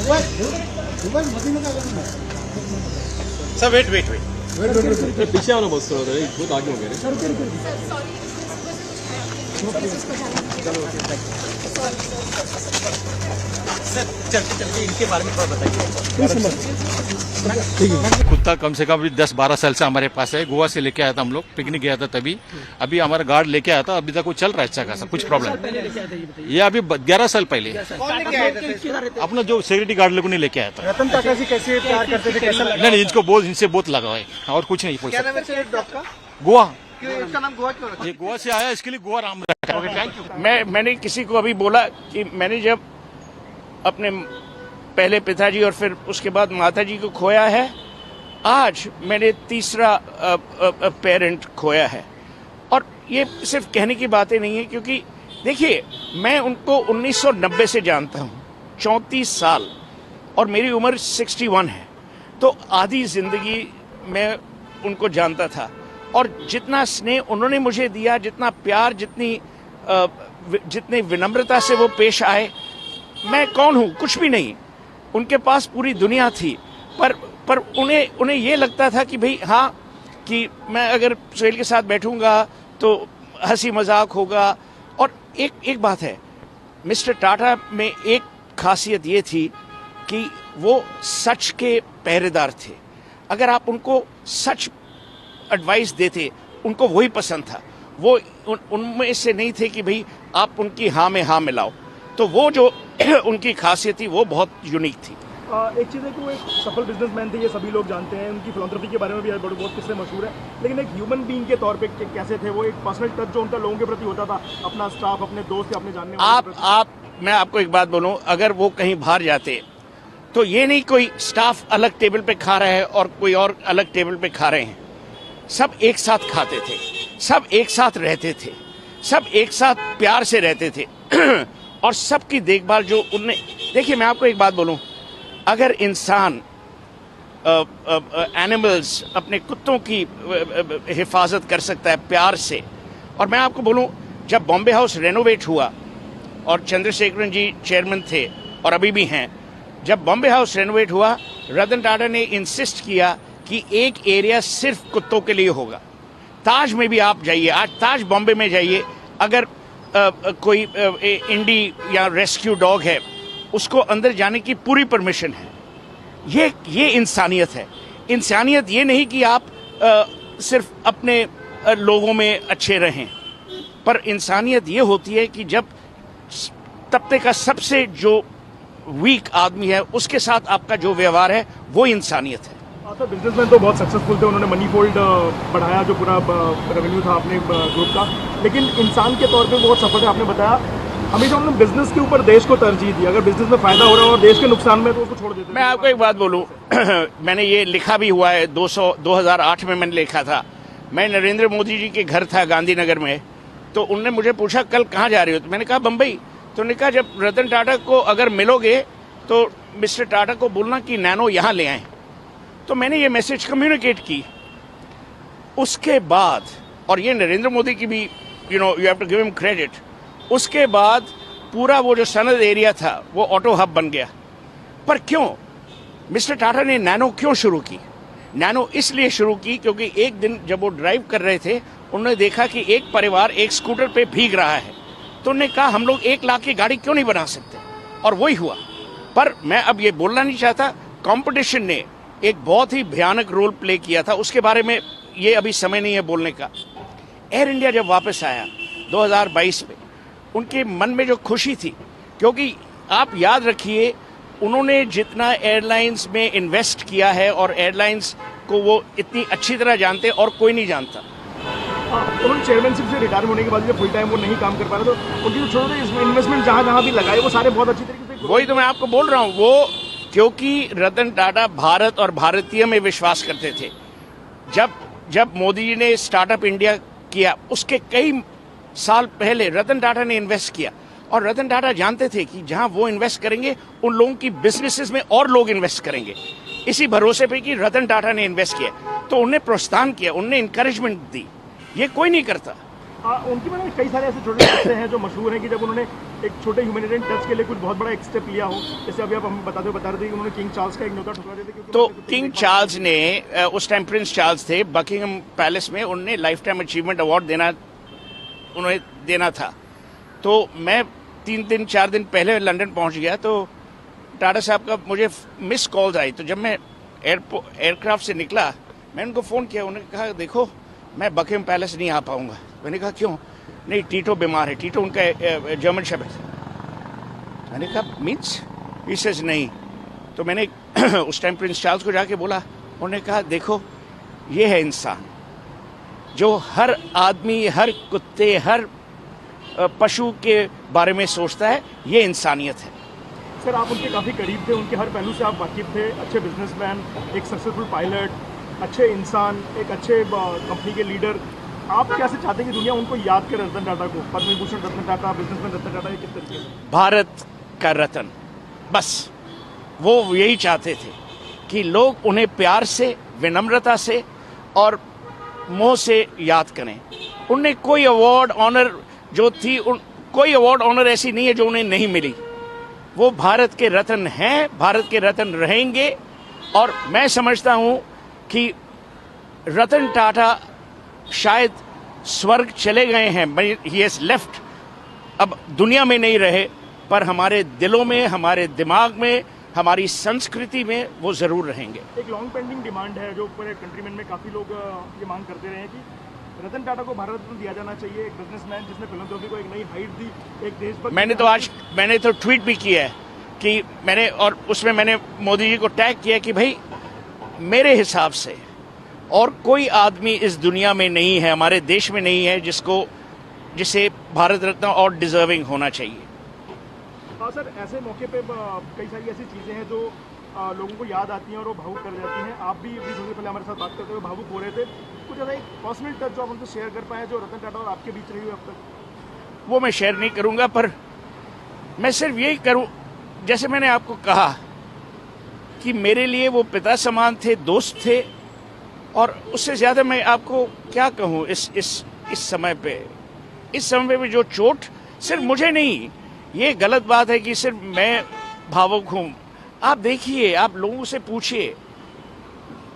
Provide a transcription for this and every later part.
Sir wait पीछे आना बस बहुत आगे हो गए। सर चलते इनके बारे में थोड़ा बताइए। कुत्ता कम से कम 10-12 साल से हमारे पास है। गोवा से लेके आया था, हम लोग पिकनिक गया था तभी। अभी हमारा गार्ड लेके आया था, अभी तक वो चल रहा है अच्छा खासा, कुछ प्रॉब्लम। ये अभी 11 साल पहले अपना जो सिक्योरिटी गार्ड लोगों ने लेके आया था। रतन टाटा जी कैसे प्यार करते थे, कैसा लगा? नहीं, इनसे बहुत लगा है और कुछ नहीं। क्या नाम है डॉग का? गोवा, इसका नाम गोवा क्यों रखा? ये गोवा से आया, इसके लिए गोवा नाम रखा। Thank you. मैंने किसी को अभी बोला कि मैंने जब अपने पहले पिताजी और फिर उसके बाद माताजी को खोया है, आज मैंने तीसरा पेरेंट खोया है। और ये सिर्फ कहने की बातें नहीं है, क्योंकि देखिए मैं उनको 1990 से जानता हूँ, 34 साल, और मेरी उम्र 61 है। तो आधी जिंदगी मैं उनको जानता था, और जितना स्नेह उन्होंने मुझे दिया, जितना प्यार, जितनी विनम्रता से वो पेश आए। मैं कौन हूँ? कुछ भी नहीं। उनके पास पूरी दुनिया थी, पर उन्हें ये लगता था कि भाई हाँ, कि मैं अगर सुहेल के साथ बैठूंगा तो हंसी मजाक होगा। और एक बात है, मिस्टर टाटा में एक खासियत ये थी कि वो सच के पहरेदार थे। अगर आप उनको सच एडवाइस देते, उनको वही पसंद था। वो उनमें से नहीं थे कि भाई आप उनकी हाँ में हाँ मिलाओ। तो वो जो उनकी खासियत थी वो बहुत यूनिक थी। एक चीज़ है कि वो एक सफल बिजनेसमैन थे, ये सभी लोग जानते हैं। उनकी फिलॉन्थ्रॉपी के बारे में भी बहुत किस्से मशहूर है, लेकिन एक ह्यूमन बीइंग के तौर पे कैसे थे वो? एक पर्सनल टच जो उनका लोगों के प्रति होता था, अपना स्टाफ, अपने दोस्त, अपने जानने वाले। मैं आपको एक बात बोलूं, अगर वो कहीं बाहर जाते तो ये नहीं कोई स्टाफ अलग टेबल पे खा रहा है और कोई और अलग टेबल पे खा रहे हैं। सब एक साथ खाते थे, सब एक साथ रहते थे, सब एक साथ प्यार से रहते थे। और सबकी देखभाल जो उनने, देखिए मैं आपको एक बात बोलूं, अगर इंसान एनिमल्स, अपने कुत्तों की हिफाजत कर सकता है प्यार से। और मैं आपको बोलूं, जब बॉम्बे हाउस रेनोवेट हुआ और चंद्रशेखरन जी चेयरमैन थे और अभी भी हैं, जब बॉम्बे हाउस रेनोवेट हुआ, रतन टाटा ने इंसिस्ट किया कि एक एरिया सिर्फ कुत्तों के लिए होगा। ताज में भी आप जाइए, आज ताज बॉम्बे में जाइए, अगर कोई इंडी या रेस्क्यू डॉग है, उसको अंदर जाने की पूरी परमिशन है। ये इंसानियत है। इंसानियत ये नहीं कि आप सिर्फ अपने लोगों में अच्छे रहें, पर इंसानियत ये होती है कि जब तबके का सबसे जो वीक आदमी है उसके साथ आपका जो व्यवहार है, वो इंसानियत है। सर बिजनेसमैन तो बहुत सक्सेसफुल थे, उन्होंने मनी फोल्ड बढ़ाया जो पूरा रेवेन्यू था अपने ग्रुप का, लेकिन इंसान के तौर पे बहुत सफल है। आपने बताया हमेशा उन्होंने बिजनेस के ऊपर देश को तरजीह दी। अगर बिजनेस में फायदा हो रहा है और देश के नुकसान में तो उसको छोड़ देते। मैं आपको एक बात बोलूं, मैंने ये लिखा भी हुआ है, 2008 में मैंने लिखा था। मैं नरेंद्र मोदी जी के घर था गांधीनगर में, तो उनने मुझे पूछा कल कहाँ जा रहे हो? तो मैंने कहा बम्बई। तो उन्होंने कहा जब रतन टाटा को अगर मिलोगे तो मिस्टर टाटा को बोलना कि नैनो यहाँ ले आए। तो मैंने ये मैसेज कम्युनिकेट की। उसके बाद, और ये नरेंद्र मोदी की भी you have to give him credit, उसके बाद पूरा वो जो सनद एरिया था वो ऑटो हब बन गया। पर क्यों मिस्टर टाटा ने नैनो क्यों शुरू की? नैनो इसलिए शुरू की क्योंकि एक दिन जब वो ड्राइव कर रहे थे, उन्होंने देखा कि एक परिवार एक स्कूटर पे भीग रहा है। तो उन्होंने कहा हम लोग 1 लाख की गाड़ी क्यों नहीं बना सकते, और वही हुआ। पर मैं अब ये बोलना नहीं चाहता, कंपटीशन ने एक बहुत ही भयानक रोल प्ले किया था, उसके बारे में ये अभी समय नहीं है बोलने का। एयर इंडिया जब वापस आया 2022 में, उनके मन में जो खुशी थी, क्योंकि आप याद रखिए उन्होंने जितना एयरलाइंस में इन्वेस्ट किया है, और एयरलाइंस को वो इतनी अच्छी तरह जानते और कोई नहीं जानता। उन्होंने चेयरमैनशिप से रिटायर होने के बाद जब फुल टाइम वो नहीं काम कर पा रहे, तो उनकी जो छोटे इन्वेस्टमेंट जहाँ भी लगाए वो सारे बहुत अच्छी तरीके से। वही तो मैं आपको बोल रहा हूँ, वो क्योंकि रतन टाटा भारत और भारतीय में विश्वास करते थे। जब मोदी जी ने स्टार्टअप इंडिया किया, उसके कई साल पहले रतन टाटा ने इन्वेस्ट किया, और रतन टाटा जानते थे कि जहां वो इन्वेस्ट करेंगे उन लोगों की बिजनेसेस में और लोग इन्वेस्ट करेंगे। इसी भरोसे पे कि रतन टाटा ने इन्वेस्ट किया, तो उन्हें प्रोत्साहन किया, उन्हें इंकरेजमेंट दी। ये कोई नहीं करता। उनकी मैंने कई सारे ऐसे छोटे किस्से हैं जो मशहूर हैं कि जब उन्होंने एक छोटे ह्यूमैनिटेरियन टच के लिए कुछ बहुत बड़ा एक स्टेप लिया हो, जैसे अभी आप हमें बता रहे थे कि उन्होंने किंग चार्ल्स का एक न्योता ठुकरा दिया था, क्योंकि तो उन्होंने कुछ किंग देखा चार्ल्स ने उस टाइम प्रिंस चार्ल्स थे, बकिंगम पैलेस में उन्हें लाइफ टाइम अचीवमेंट अवार्ड उन्हें देना था। तो मैं 4 दिन पहले लंदन पहुंच गया, तो टाटा साहब का मुझे मिस कॉल्स आई। तो जब मैं एयरक्राफ्ट से निकला, मैंने उनको फ़ोन किया। उन्होंने कहा देखो मैं बकिंगम पैलेस नहीं आ पाऊंगा। मैंने कहा क्यों? नहीं, टीटो बीमार है। टीटो उनका जर्मन शेफर्ड है। मैंने कहा मीन्स? ही सेज नहीं। तो मैंने उस टाइम प्रिंस चार्ल्स को जाके बोला। उन्होंने कहा देखो ये है इंसान जो हर आदमी, हर कुत्ते, हर पशु के बारे में सोचता है, ये इंसानियत है। सर आप उनके काफ़ी करीब थे, उनके हर पहलू से आप वाकिफ थे। अच्छे बिजनेसमैन, एक सक्सेसफुल पायलट, अच्छे इंसान, एक अच्छे कंपनी के लीडर। आप कैसे चाहते हैं कि दुनिया उनको याद करे, रतन टाटा को, पद्म विभूषण रतन टाटा, बिजनेसमैन रतन टाटा, ये किस तरीके से? भारत का रतन, बस वो यही चाहते थे कि लोग उन्हें प्यार से, विनम्रता से और मोह से याद करें। उन्हें कोई अवार्ड ऑनर जो थी, कोई अवार्ड ऑनर ऐसी नहीं है जो उन्हें नहीं मिली। वो भारत के रत्न हैं, भारत के रत्न रहेंगे। और मैं समझता हूं कि रतन टाटा शायद स्वर्ग चले गए हैं, ही हैज लेफ्ट, अब दुनिया में नहीं रहे, पर हमारे दिलों में, हमारे दिमाग में, हमारी संस्कृति में वो जरूर रहेंगे। एक लॉन्ग पेंडिंग डिमांड है जो पूरे कंट्रीमेन में काफ़ी लोग ये मांग करते रहे हैं कि रतन टाटा को भारत रत्न दिया जाना चाहिए। एक बिजनेसमैन जिसने फिलैंथ्रोपी को एक नई हाइट दी, एक देशभक्त। मैंने तो ट्वीट भी किया है कि और उसमें मैंने मोदी जी को टैग किया कि भाई मेरे हिसाब से और कोई आदमी इस दुनिया में नहीं है, हमारे देश में नहीं है जिसे भारत रत्न और डिजर्विंग होना चाहिए। हाँ सर, ऐसे मौके पे कई सारी ऐसी चीज़ें हैं जो लोगों को याद आती हैं और वो भावुक कर जाती हैं। आप भी अभी थोड़ी पहले हमारे साथ बात करते हुए भावुक हो रहे थे। कुछ ऐसा एक पर्सनल टच जो आप हमसे शेयर कर पाए जो रतन टाटा और आपके बीच रही हुई अब तक? वो मैं शेयर नहीं करूंगा, पर मैं सिर्फ यही करूं, जैसे मैंने आपको कहा कि मेरे लिए वो पिता समान थे, दोस्त थे। और उससे ज्यादा मैं आपको क्या कहूं इस समय पे जो चोट सिर्फ मुझे नहीं, ये गलत बात है कि सिर्फ मैं भावुक हूं। आप देखिए, आप लोगों से पूछिए,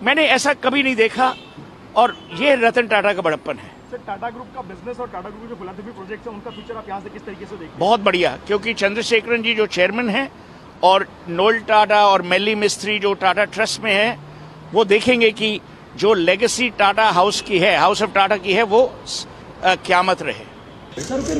मैंने ऐसा कभी नहीं देखा। और ये रतन टाटा का बड़प्पन है। सर टाटा ग्रुप का बिजनेस और टाटा ग्रुप जो फिलैंथ्रोपी प्रोजेक्ट है, उनका फ्यूचर आप यहाँ से किस तरीके से देखते हैं? बहुत बढ़िया, क्योंकि चंद्रशेखरन जी जो चेयरमैन हैं और नोएल टाटा और मेली मिस्त्री जो टाटा ट्रस्ट में है, वो देखेंगे कि जो लेगेसी टाटा हाउस की है, हाउस ऑफ टाटा की है, वो क़यामत रहे। सॉरी